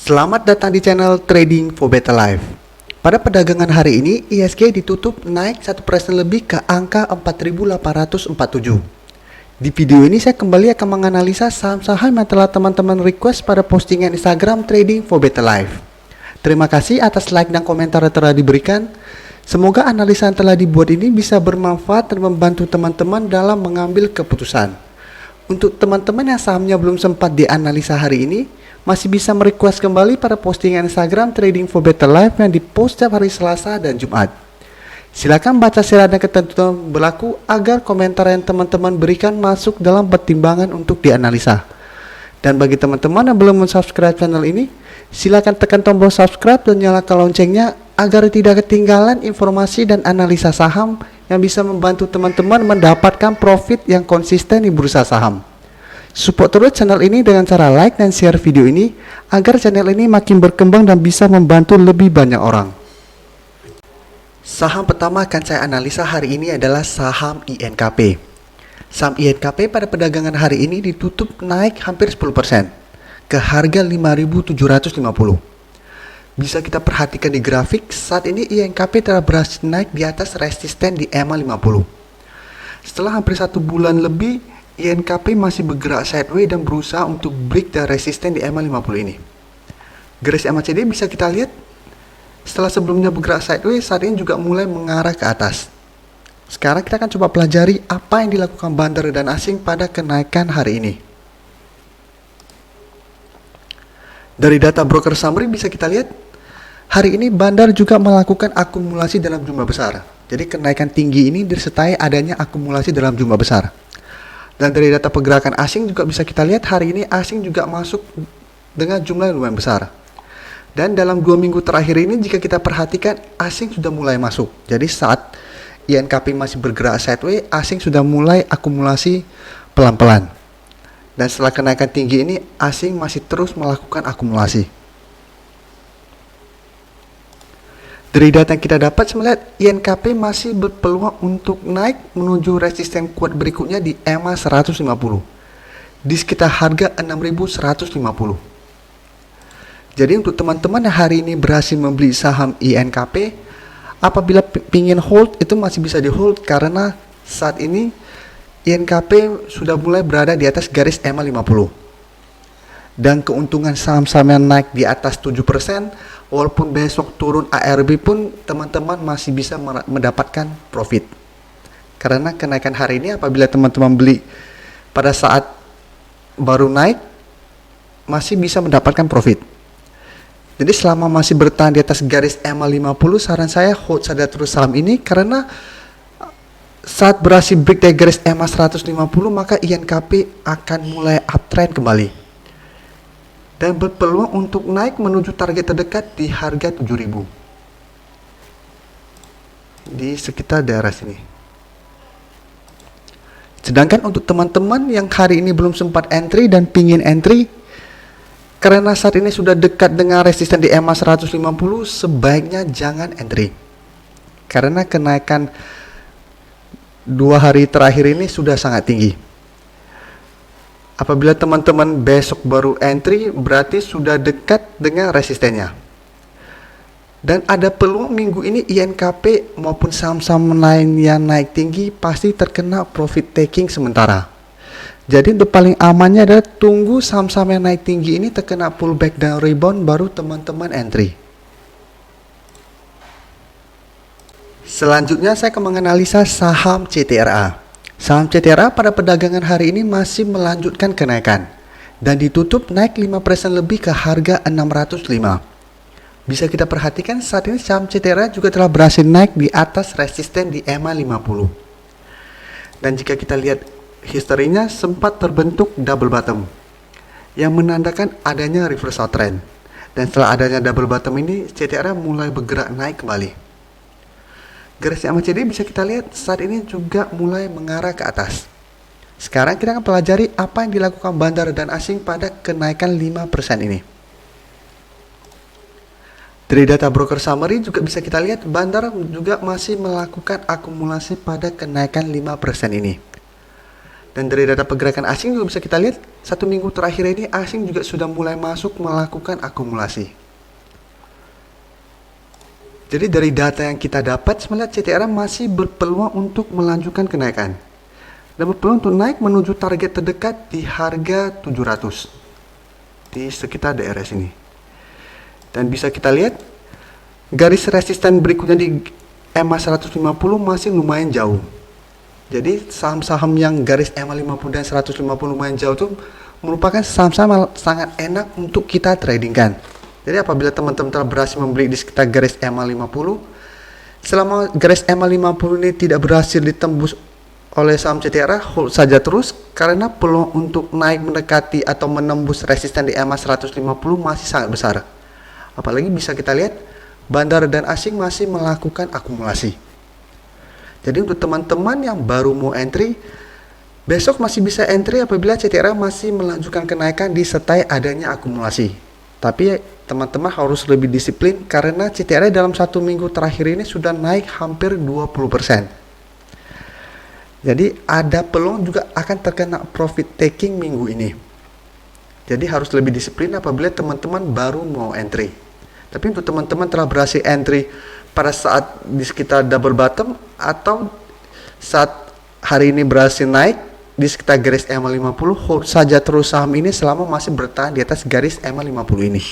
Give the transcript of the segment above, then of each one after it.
Selamat datang di channel Trading for Better Life. Pada perdagangan hari ini, ISG ditutup naik 1% lebih ke angka 4.847. Di video ini saya kembali akan menganalisa saham-saham yang telah teman-teman request pada postingan Instagram Trading for Better Life. Terima kasih atas like dan komentar yang telah diberikan. Semoga analisa yang telah dibuat ini bisa bermanfaat dan membantu teman-teman dalam mengambil keputusan. Untuk teman-teman yang sahamnya belum sempat dianalisa hari ini, masih bisa merequest kembali pada postingan Instagram Trading for Better Life yang dipost setiap hari Selasa dan Jumat. Silakan baca syarat dan ketentuan berlaku agar komentar yang teman-teman berikan masuk dalam pertimbangan untuk dianalisa. Dan bagi teman-teman yang belum subscribe channel ini, silakan tekan tombol subscribe dan nyalakan loncengnya agar tidak ketinggalan informasi dan analisa saham yang bisa membantu teman-teman mendapatkan profit yang konsisten di bursa saham. Support terus channel ini dengan cara like dan share video ini agar channel ini makin berkembang dan bisa membantu lebih banyak orang. Saham pertama akan saya analisa hari ini adalah saham INKP. Saham INKP pada perdagangan hari ini ditutup naik hampir 10% ke harga 5.750. Bisa kita perhatikan di grafik, saat ini INKP telah berhasil naik di atas resisten di EMA 50. Setelah hampir 1 bulan lebih, INKP masih bergerak sideways dan berusaha untuk break dan resisten di EMA 50 ini. Garis MACD bisa kita lihat, setelah sebelumnya bergerak sideways, saat ini juga mulai mengarah ke atas. Sekarang kita akan coba pelajari apa yang dilakukan bandar dan asing pada kenaikan hari ini. Dari data broker summary bisa kita lihat, hari ini bandar juga melakukan akumulasi dalam jumlah besar. Jadi kenaikan tinggi ini disertai adanya akumulasi dalam jumlah besar. Dan dari data pergerakan asing juga bisa kita lihat hari ini asing juga masuk dengan jumlah yang lumayan besar. Dan dalam 2 minggu terakhir ini jika kita perhatikan asing sudah mulai masuk. Jadi saat INKP masih bergerak sideways, asing sudah mulai akumulasi pelan-pelan. Dan setelah kenaikan tinggi ini asing masih terus melakukan akumulasi. Dari data yang kita dapat, saya melihat INKP masih berpeluang untuk naik menuju resisten kuat berikutnya di EMA 150 di sekitar harga 6.150. Jadi untuk teman-teman yang hari ini berhasil membeli saham INKP, apabila ingin hold itu masih bisa di hold karena saat ini INKP sudah mulai berada di atas garis EMA 50. Dan keuntungan saham-saham yang naik di atas 7%, walaupun besok turun ARB pun teman-teman masih bisa mendapatkan profit. Karena kenaikan hari ini apabila teman-teman beli pada saat baru naik, masih bisa mendapatkan profit. Jadi selama masih bertahan di atas garis EMA 50, saran saya hold saja terus saham ini karena saat berhasil break dari garis EMA 150, maka INKP akan mulai uptrend kembali dan berpeluang untuk naik menuju target terdekat di harga 7.000 di sekitar daerah sini. Sedangkan untuk teman-teman yang hari ini belum sempat entry dan pingin entry, karena saat ini sudah dekat dengan resisten di EMA 150, sebaiknya jangan entry karena kenaikan 2 hari terakhir ini sudah sangat tinggi. Apabila teman-teman besok baru entry, berarti sudah dekat dengan resistennya. Dan ada peluang minggu ini INKP maupun saham-saham lain yang naik tinggi pasti terkena profit taking sementara. Jadi untuk paling amannya adalah tunggu saham-saham yang naik tinggi ini terkena pullback dan rebound baru teman-teman entry. Selanjutnya saya akan menganalisa saham CTRA. Saham CTRA pada perdagangan hari ini masih melanjutkan kenaikan dan ditutup naik 5% lebih ke harga 605. Bisa kita perhatikan saat ini saham CTRA juga telah berhasil naik di atas resisten di EMA 50. Dan jika kita lihat historinya sempat terbentuk double bottom yang menandakan adanya reversal trend. Dan setelah adanya double bottom ini CTRA mulai bergerak naik kembali. Garis MACD bisa kita lihat saat ini juga mulai mengarah ke atas. Sekarang kita akan pelajari apa yang dilakukan bandar dan asing pada kenaikan 5% ini. Dari data broker summary juga bisa kita lihat bandar juga masih melakukan akumulasi pada kenaikan 5% ini. Dan dari data pergerakan asing juga bisa kita lihat, 1 minggu terakhir ini asing juga sudah mulai masuk melakukan akumulasi. Jadi dari data yang kita dapat, sebenarnya CTRA masih berpeluang untuk melanjutkan kenaikan. Dan berpeluang untuk naik menuju target terdekat di harga 700. Di sekitar daerah sini. Dan bisa kita lihat, garis resisten berikutnya di EMA 150 masih lumayan jauh. Jadi saham-saham yang garis EMA 50 dan 150 lumayan jauh itu merupakan saham-saham sangat enak untuk kita tradingkan. Jadi apabila teman-teman telah berhasil membeli di sekitar garis EMA 50, selama garis EMA 50 ini tidak berhasil ditembus oleh saham CTRA, hold saja terus karena peluang untuk naik mendekati atau menembus resisten di EMA 150 masih sangat besar. Apalagi bisa kita lihat bandar dan asing masih melakukan akumulasi. Jadi untuk teman-teman yang baru mau entry, besok masih bisa entry apabila CTRA masih melanjutkan kenaikan disertai adanya akumulasi. Tapi teman-teman harus lebih disiplin karena CTRA dalam 1 minggu terakhir ini sudah naik hampir 20%. Jadi ada peluang juga akan terkena profit taking minggu ini. Jadi harus lebih disiplin apabila teman-teman baru mau entry. Tapi untuk teman-teman telah berhasil entry pada saat di sekitar double bottom atau saat hari ini berhasil naik di sekitar garis EMA 50, hold saja terus saham ini selama masih bertahan di atas garis EMA 50 ini.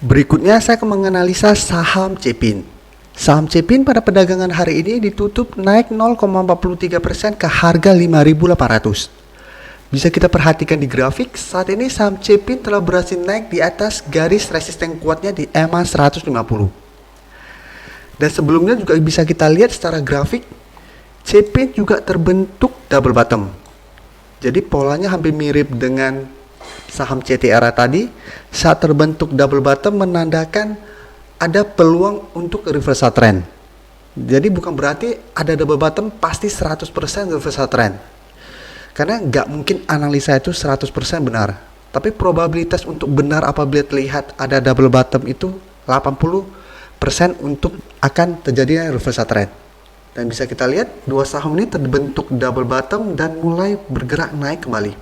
Berikutnya saya akan menganalisa saham Cepin. Saham Cepin pada perdagangan hari ini ditutup naik 0,43% ke harga 5.800. Bisa kita perhatikan di grafik, saat ini saham Cepin telah berhasil naik di atas garis resisten kuatnya di EMA 150. Dan sebelumnya juga bisa kita lihat secara grafik, Cepin juga terbentuk double bottom. Jadi polanya hampir mirip dengan saham CTRA tadi. Saat terbentuk double bottom menandakan ada peluang untuk reversal trend. Jadi bukan berarti ada double bottom pasti 100% reversal trend. Karena nggak mungkin analisa itu 100% benar. Tapi probabilitas untuk benar apabila terlihat ada double bottom itu 80% untuk akan terjadinya reversal trend. Dan bisa kita lihat dua saham ini terbentuk double bottom dan mulai bergerak naik kembali.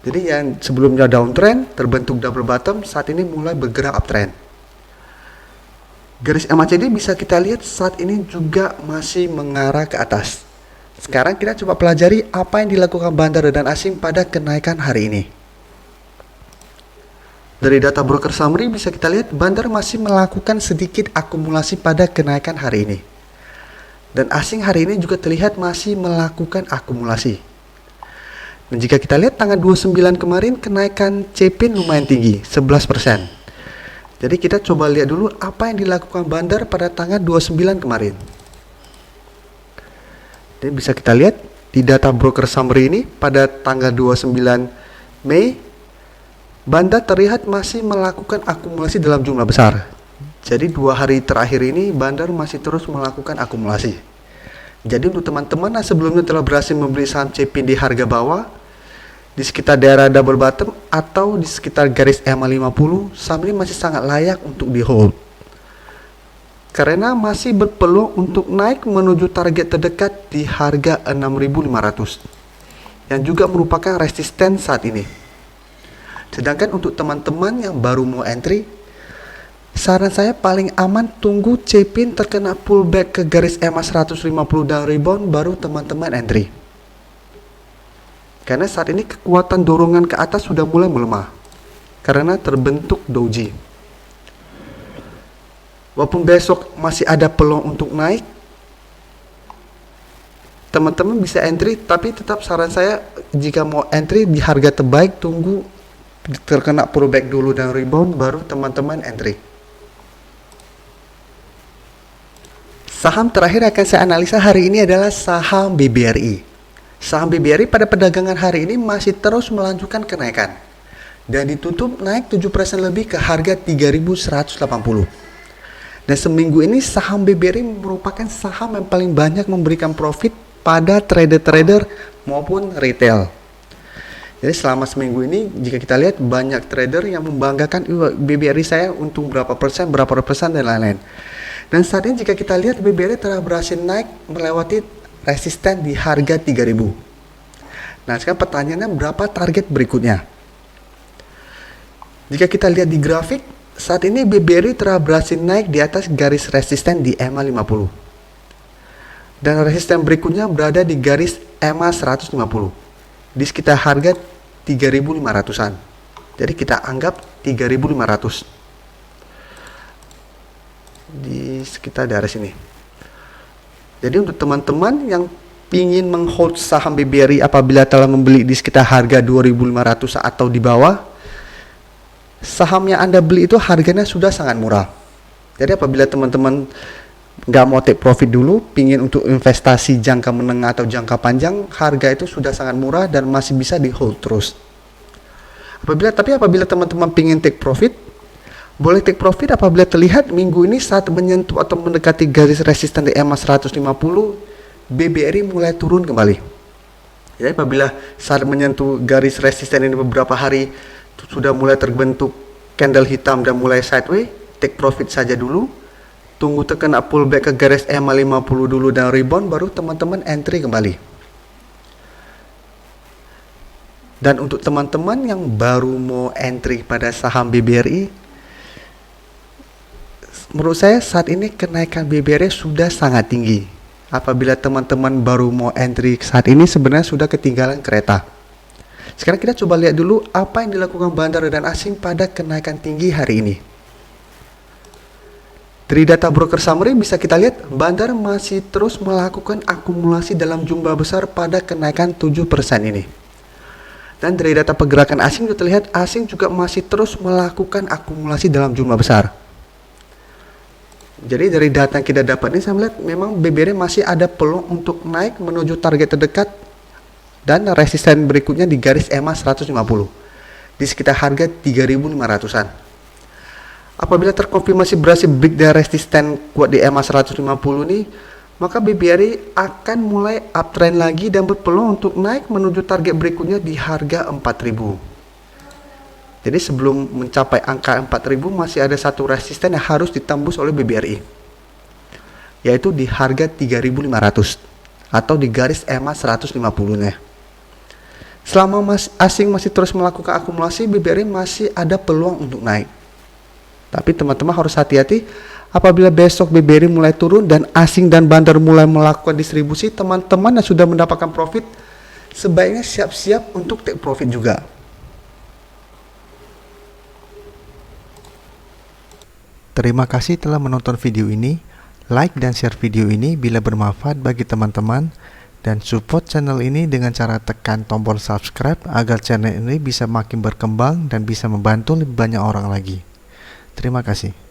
Jadi yang sebelumnya downtrend terbentuk double bottom, saat ini mulai bergerak uptrend. Garis MACD bisa kita lihat saat ini juga masih mengarah ke atas. Sekarang kita coba pelajari apa yang dilakukan bandar dan asing pada kenaikan hari ini. Dari data broker summary bisa kita lihat bandar masih melakukan sedikit akumulasi pada kenaikan hari ini. Dan asing hari ini juga terlihat masih melakukan akumulasi. Dan jika kita lihat tanggal 29 kemarin kenaikan Cepin lumayan tinggi, 11%. Jadi kita coba lihat dulu apa yang dilakukan bandar pada tanggal 29 kemarin. Dan bisa kita lihat di data broker summary ini pada tanggal 29 Mei, bandar terlihat masih melakukan akumulasi dalam jumlah besar. Jadi 2 hari terakhir ini bandar masih terus melakukan akumulasi. Jadi untuk teman-teman yang sebelumnya telah berhasil membeli saham Cepin di harga bawah, di sekitar daerah double bottom atau di sekitar garis EMA 50, saham ini masih sangat layak untuk di hold. Karena masih berpeluang untuk naik menuju target terdekat di harga 6.500 yang juga merupakan resisten saat ini. Sedangkan untuk teman-teman yang baru mau entry, saran saya paling aman tunggu Cepin terkena pullback ke garis EMA 150 dan rebound baru teman-teman entry. Karena saat ini kekuatan dorongan ke atas sudah mulai melemah karena terbentuk doji. Walaupun besok masih ada peluang untuk naik, teman-teman bisa entry, tapi tetap saran saya jika mau entry di harga terbaik tunggu terkena pullback dulu dan rebound baru teman-teman entry. Saham terakhir akan saya analisa hari ini adalah saham BBRI. Saham BBRI pada perdagangan hari ini masih terus melanjutkan kenaikan dan ditutup naik 7% lebih ke harga 3.180. Dan seminggu ini saham BBRI merupakan saham yang paling banyak memberikan profit pada trader-trader maupun retail. Jadi selama seminggu ini jika kita lihat banyak trader yang membanggakan BBRI saya untung berapa persen dan lain-lain. Dan saat ini jika kita lihat BBRI telah berhasil naik melewati resisten di harga 3000. Nah, sekarang pertanyaannya berapa target berikutnya? Jika kita lihat di grafik, saat ini BBRI telah berhasil naik di atas garis resisten di EMA 50. Dan resisten berikutnya berada di garis EMA 150. Di sekitar harga 3500-an. Jadi kita anggap 3500. Di sekitar daerah sini. Jadi untuk teman-teman yang ingin menghold saham BBRI apabila telah membeli di sekitar harga 2500 atau di bawah, saham yang Anda beli itu harganya sudah sangat murah. Jadi apabila teman-teman nggak mau take profit dulu, pingin untuk investasi jangka menengah atau jangka panjang, harga itu sudah sangat murah dan masih bisa di hold terus. Apabila teman-teman pingin take profit, boleh take profit apabila terlihat minggu ini saat menyentuh atau mendekati garis resisten di EMA 150, BBRI mulai turun kembali. Jadi apabila saat menyentuh garis resisten ini beberapa hari sudah mulai terbentuk candle hitam dan mulai sideways, take profit saja dulu. Tunggu terkena pullback ke garis EMA 50 dulu dan rebound, baru teman-teman entry kembali. Dan untuk teman-teman yang baru mau entry pada saham BBRI, menurut saya saat ini kenaikan BBRI sudah sangat tinggi. Apabila teman-teman baru mau entry saat ini, sebenarnya sudah ketinggalan kereta. Sekarang kita coba lihat dulu apa yang dilakukan bandar dan asing pada kenaikan tinggi hari ini. Dari data broker summary bisa kita lihat bandar masih terus melakukan akumulasi dalam jumlah besar pada kenaikan 7% ini. Dan dari data pergerakan asing kita lihat asing juga masih terus melakukan akumulasi dalam jumlah besar. Jadi dari data yang kita dapat ini saya melihat memang BBRI masih ada peluang untuk naik menuju target terdekat dan resisten berikutnya di garis EMA 150 di sekitar harga 3500-an. Apabila terkonfirmasi berhasil break dari resisten kuat di EMA 150 ini, maka BBRI akan mulai uptrend lagi dan berpeluang untuk naik menuju target berikutnya di harga 4000. Jadi sebelum mencapai angka 4000 masih ada satu resisten yang harus ditembus oleh BBRI, yaitu di harga 3500 atau di garis EMA 150-nya. Selama asing masih terus melakukan akumulasi, BBRI masih ada peluang untuk naik. Tapi teman-teman harus hati-hati apabila besok BBRI mulai turun dan asing dan bandar mulai melakukan distribusi, teman-teman yang sudah mendapatkan profit sebaiknya siap-siap untuk take profit juga. Terima kasih telah menonton video ini. Like dan share video ini bila bermanfaat bagi teman-teman, dan support channel ini dengan cara tekan tombol subscribe agar channel ini bisa makin berkembang dan bisa membantu lebih banyak orang lagi. Terima kasih.